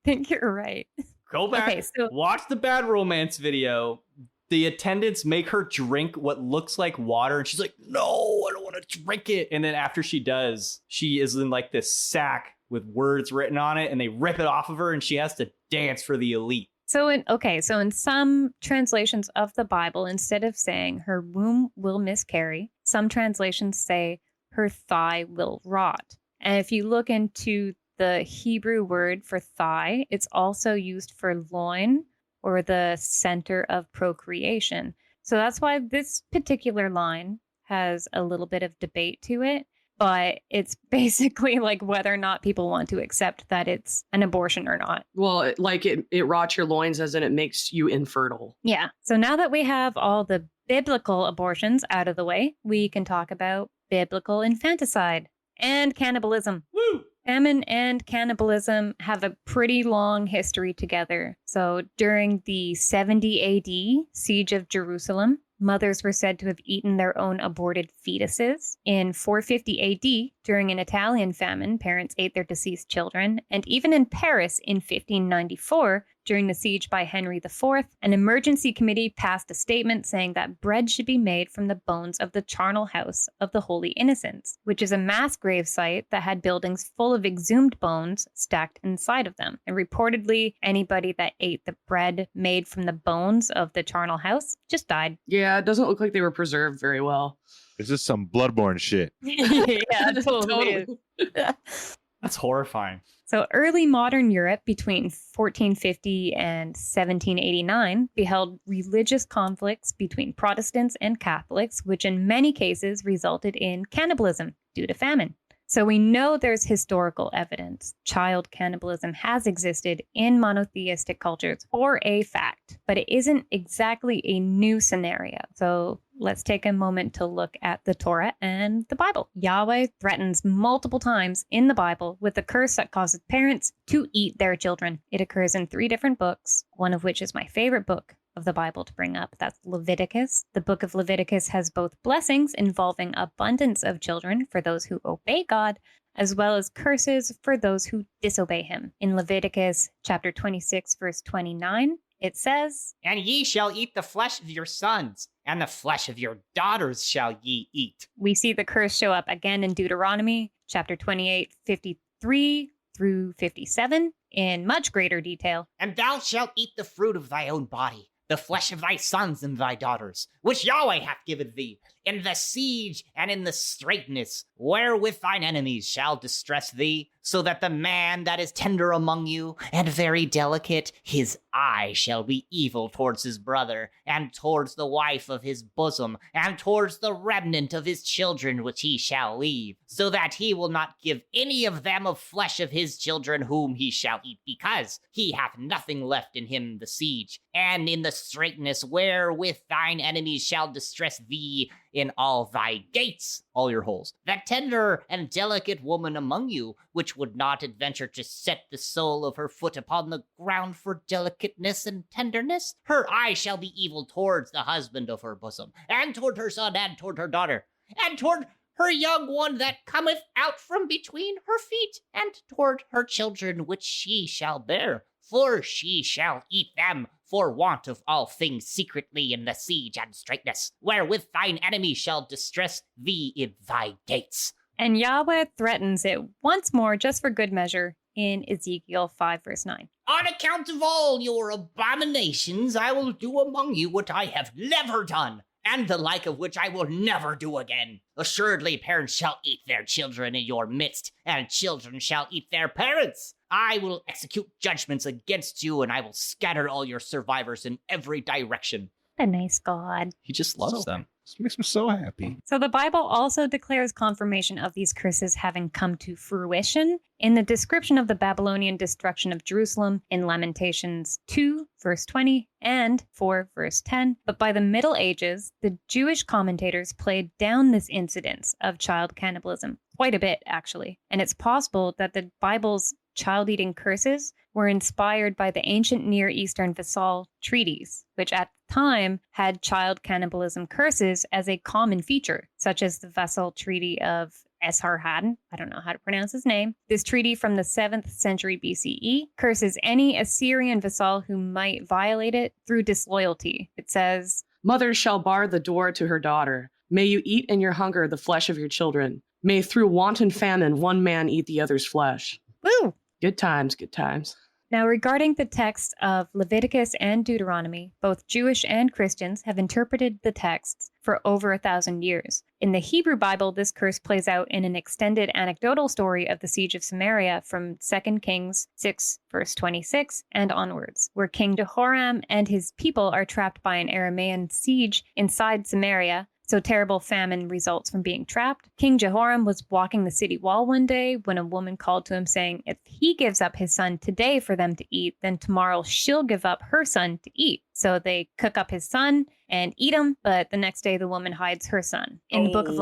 [SPEAKER 5] think you're right.
[SPEAKER 1] Go back, watch the Bad Romance video. The attendants make her drink what looks like water, and she's like, no, I don't want to drink it. And then after she does, she is in like this sack with words written on it, and they rip it off of her, and she has to dance for the elite.
[SPEAKER 5] So in some translations of the Bible, instead of saying her womb will miscarry, some translations say her thigh will rot. And if you look into the Hebrew word for thigh, it's also used for loin, or the center of procreation. So that's why this particular line has a little bit of debate to it, but it's basically like whether or not people want to accept that it's an abortion or not.
[SPEAKER 4] Well, it rots your loins, as in it makes you infertile.
[SPEAKER 5] Yeah. So now that we have all the biblical abortions out of the way, we can talk about biblical infanticide and cannibalism.
[SPEAKER 1] Woo!
[SPEAKER 5] Famine and cannibalism have a pretty long history together. So during the 70 AD siege of Jerusalem, mothers were said to have eaten their own aborted fetuses. In 450 AD, during an Italian famine, parents ate their deceased children. And even in Paris in 1594, during the siege by Henry IV, an emergency committee passed a statement saying that bread should be made from the bones of the charnel house of the Holy Innocents, which is a mass grave site that had buildings full of exhumed bones stacked inside of them. And reportedly, anybody that ate the bread made from the bones of the charnel house just died.
[SPEAKER 4] Yeah, it doesn't look like they were preserved very well.
[SPEAKER 2] This is some Bloodborne shit.
[SPEAKER 5] Yeah, totally.
[SPEAKER 1] That's horrifying.
[SPEAKER 5] So early modern Europe between 1450 and 1789 beheld religious conflicts between Protestants and Catholics, which in many cases resulted in cannibalism due to famine. So we know there's historical evidence. Child cannibalism has existed in monotheistic cultures for a fact, but it isn't exactly a new scenario. So let's take a moment to look at the Torah and the Bible. Yahweh threatens multiple times in the Bible with a curse that causes parents to eat their children. It occurs in 3 different books, one of which is my favorite book of the Bible to bring up. That's Leviticus. The book of Leviticus has both blessings involving abundance of children for those who obey God, as well as curses for those who disobey him. In Leviticus chapter 26, verse 29, it says,
[SPEAKER 6] And ye shall eat the flesh of your sons, and the flesh of your daughters shall ye eat.
[SPEAKER 5] We see the curse show up again in Deuteronomy chapter 28, 53 through 57 in much greater detail.
[SPEAKER 6] And thou shalt eat the fruit of thy own body, the flesh of thy sons and thy daughters, which Yahweh hath given thee, in the siege and in the straitness, wherewith thine enemies shall distress thee, so that the man that is tender among you and very delicate, his eye shall be evil towards his brother, and towards the wife of his bosom, and towards the remnant of his children which he shall leave, so that he will not give any of them of flesh of his children whom he shall eat, because he hath nothing left in him the siege, and in the straitness wherewith thine enemies shall distress thee in all thy gates, all your holes. That tender and delicate woman among you, which would not adventure to set the sole of her foot upon the ground for delicateness and tenderness, her eye shall be evil towards the husband of her bosom, and toward her son, and toward her daughter, and toward her young one that cometh out from between her feet, and toward her children which she shall bear, for she shall eat them for want of all things secretly in the siege and straitness, wherewith thine enemy shall distress thee in thy gates.
[SPEAKER 5] And Yahweh threatens it once more, just for good measure, in Ezekiel 5, verse 9.
[SPEAKER 6] On account of all your abominations, I will do among you what I have never done, and the like of which I will never do again. Assuredly, parents shall eat their children in your midst, and children shall eat their parents. I will execute judgments against you, and I will scatter all your survivors in every direction.
[SPEAKER 5] A nice God.
[SPEAKER 1] He just loves them.
[SPEAKER 2] This makes me so happy.
[SPEAKER 5] So the Bible also declares confirmation of these curses having come to fruition in the description of the Babylonian destruction of Jerusalem in Lamentations 2, verse 20, and 4, verse 10. But by the Middle Ages, the Jewish commentators played down this incidence of child cannibalism quite a bit, actually. And it's possible that the Bible's child-eating curses were inspired by the ancient Near Eastern Vassal treaties, which at the time had child cannibalism curses as a common feature, such as the Vassal Treaty of Esarhaddon. I don't know how to pronounce his name. This treaty from the 7th century BCE curses any Assyrian vassal who might violate it through disloyalty. It says,
[SPEAKER 4] Mother shall bar the door to her daughter. May you eat in your hunger the flesh of your children. May through wanton famine one man eat the other's flesh.
[SPEAKER 5] woo!
[SPEAKER 4] Good times, good times.
[SPEAKER 5] Now, regarding the text of Leviticus and Deuteronomy, both Jewish and Christians have interpreted the texts for over 1,000 years. In the Hebrew Bible, this curse plays out in an extended anecdotal story of the siege of Samaria from 2 Kings 6, verse 26 and onwards, where King Jehoram and his people are trapped by an Aramaean siege inside Samaria. So terrible famine results from being trapped. King Jehoram was walking the city wall one day when a woman called to him saying, if he gives up his son today for them to eat, then tomorrow she'll give up her son to eat. So they cook up his son and eat him, but the next day the woman hides her son. In the book of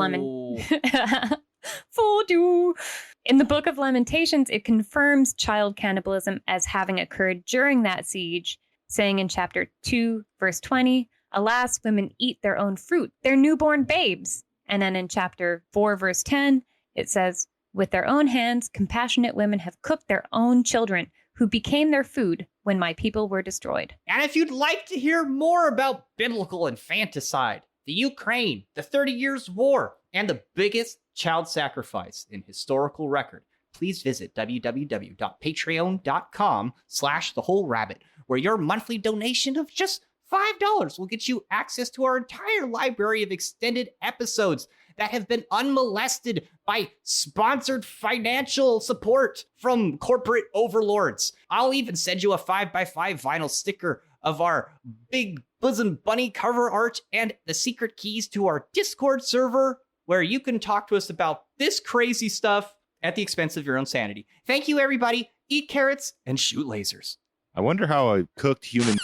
[SPEAKER 5] In the Book of Lamentations, it confirms child cannibalism as having occurred during that siege, saying in chapter 2, verse 20, alas, women eat their own fruit, their newborn babes. And then in chapter 4, verse 10, it says, with their own hands, compassionate women have cooked their own children, who became their food when my people were destroyed.
[SPEAKER 1] And if you'd like to hear more about biblical infanticide, the Ukraine, the 30 Years' War, and the biggest child sacrifice in historical record, please visit www.patreon.com/thewholerabbit, where your monthly donation of just $5 will get you access to our entire library of extended episodes that have been unmolested by sponsored financial support from corporate overlords. I'll even send you a 5x5 vinyl sticker of our big bosom bunny cover art and the secret keys to our Discord server, where you can talk to us about this crazy stuff at the expense of your own sanity. Thank you, everybody. Eat carrots and shoot lasers.
[SPEAKER 2] I wonder how a cooked human